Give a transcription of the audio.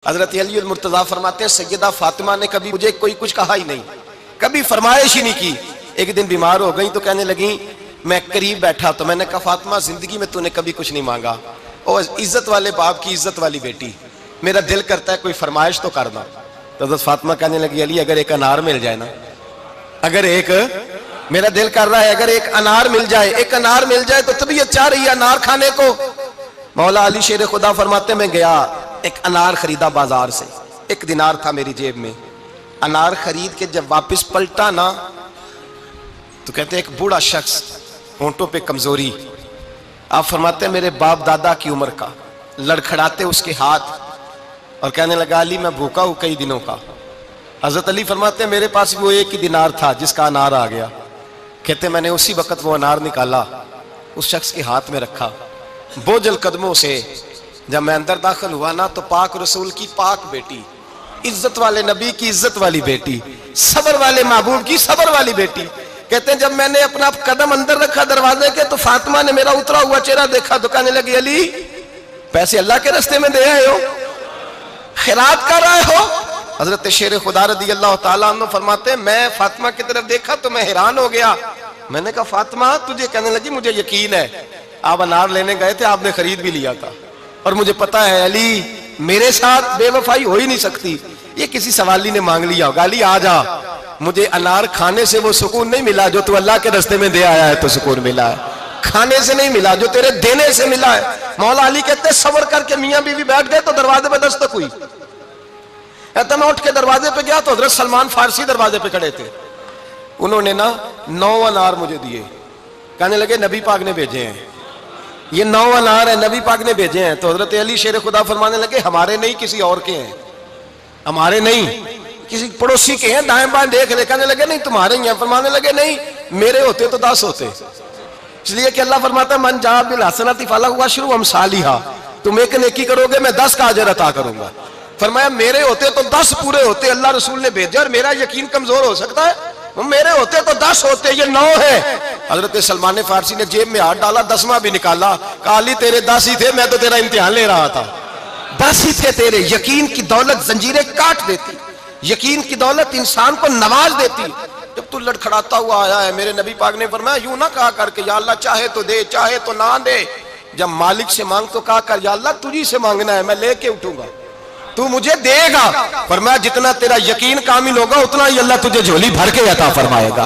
हजरत अली मुर्तजा फरमाते हैं सैयदा फातिमा ने कभी मुझे कोई कुछ कहा ही नहीं, कभी फरमाइश ही नहीं की। एक दिन बीमार हो गई तो कहने लगी, मैं करीब बैठा तो मैंने कहा फातिमा जिंदगी में तूने कभी कुछ नहीं मांगा, और इज्जत वाले बाप की इज्जत वाली बेटी, मेरा दिल करता है कोई फरमाइश तो कर दो। तो हजरत फातिमा कहने लगी, अली अगर एक अनार मिल जाए ना, अगर एक, मेरा दिल कर रहा है अगर एक अनार मिल जाए, एक अनार मिल जाए तो तबीयत चाह रही है अनार खाने को। मौला अली शेर खुदा फरमाते मैं गया, एक अनार खरीदा बाजार से, 1 दिनार था मेरी जेब में। अनार खरीद के जब वापस पलटा ना तो कहते एक बूढ़ा शख्स, होंठों पे कमजोरी, आप फरमाते मेरे बाप दादा की उम्र का, लड़खड़ाते उसके हाथ और कहने लगा अली मैं भूखा हूं कई दिनों का। हजरत अली फरमाते मेरे पास वो 1 ही दिनार था जिसका अनार आ गया। कहते मैंने उसी वक्त वो अनार निकाला, उस शख्स के हाथ में रखा, बोझल कदमों से जब मैं अंदर दाखिल हुआ ना तो पाक रसूल की पाक बेटी, इज्जत वाले नबी की इज्जत वाली बेटी, सबर वाले महबूब की सबर वाली बेटी। कहते हैं जब मैंने अपना कदम अंदर रखा दरवाजे के तो फातिमा ने मेरा उतरा हुआ चेहरा देखा तो कहने लगी अली पैसे अल्लाह के रास्ते में दे आए हो, खैरात कर रहे हो। हजरत शेर खुदा रदी अल्लाह तआला अन्हु फरमाते मैं फातिमा की तरफ देखा तो मैं हैरान हो गया। मैंने कहा फातिमा तुझे, कहने लगी मुझे यकीन है आप अनार लेने गए थे, आपने खरीद भी लिया था, और मुझे पता है अली मेरे साथ बेवफाई हो ही नहीं सकती, ये किसी सवाली ने मांग लिया होगा। अली आ जा, मुझे अनार खाने से वो सुकून नहीं मिला जो तू अल्लाह के रास्ते में दे आया है तो सुकून मिला है, खाने से नहीं मिला जो तेरे देने से मिला है। मौला अली कहते सबर करके मियां बीवी बैठ गए तो दरवाजे पे दस्तक हुई। कहता मैं उठ के दरवाजे पे गया तो हजरत सलमान फारसी दरवाजे पे खड़े थे। उन्होंने ना 9 अनार मुझे दिए, कहने लगे नबी पाक ने भेजे हैं, ये 9 अनार है नबी पाक ने भेजे हैं। तो हजरत अली शेर खुदा फरमाने लगे हमारे नहीं किसी और के हैं, हमारे नहीं किसी पड़ोसी के हैं, दाएं बाएं देख ले। कहने लगे नहीं तुम्हारे ही हैं। फरमाने लगे नहीं मेरे होते तो 10 होते, इसलिए कि अल्लाह फरमाता है मन जा बिल हसनती फलहु अशरु अमसालिहा, तुम एक नेकी करोगे मैं 10 का अजर अता करूंगा। फरमाया मेरे होते तो 10 पूरे होते, अल्लाह रसूल ने भेजा और मेरा यकीन कमजोर हो सकता है, मेरे होते तो 10 होते, ये 9 है। हजरत सलमान फारसी ने जेब में हाथ डाला, 10वां भी निकाला, कहा अली तेरे 10 ही थे, मैं तो तेरा इम्तिहान ले रहा था, 10 ही थे तेरे। यकीन की दौलत जंजीरें काट देती, यकीन की दौलत इंसान को नवाज देती। जब तू लड़खड़ाता हुआ आया है, मेरे नबी पाक ने फरमाया यूं ना कहा करके या अल्लाह चाहे तो दे चाहे तो ना दे, जब मालिक से मांग तो कहा कर या अल्लाह तुझी से मांगना है, मैं लेके उठूंगा, तू मुझे देगा। फरमाया जितना तेरा यकीन कामिल होगा उतना ही अल्लाह तुझे झोली भर के अता फरमाएगा।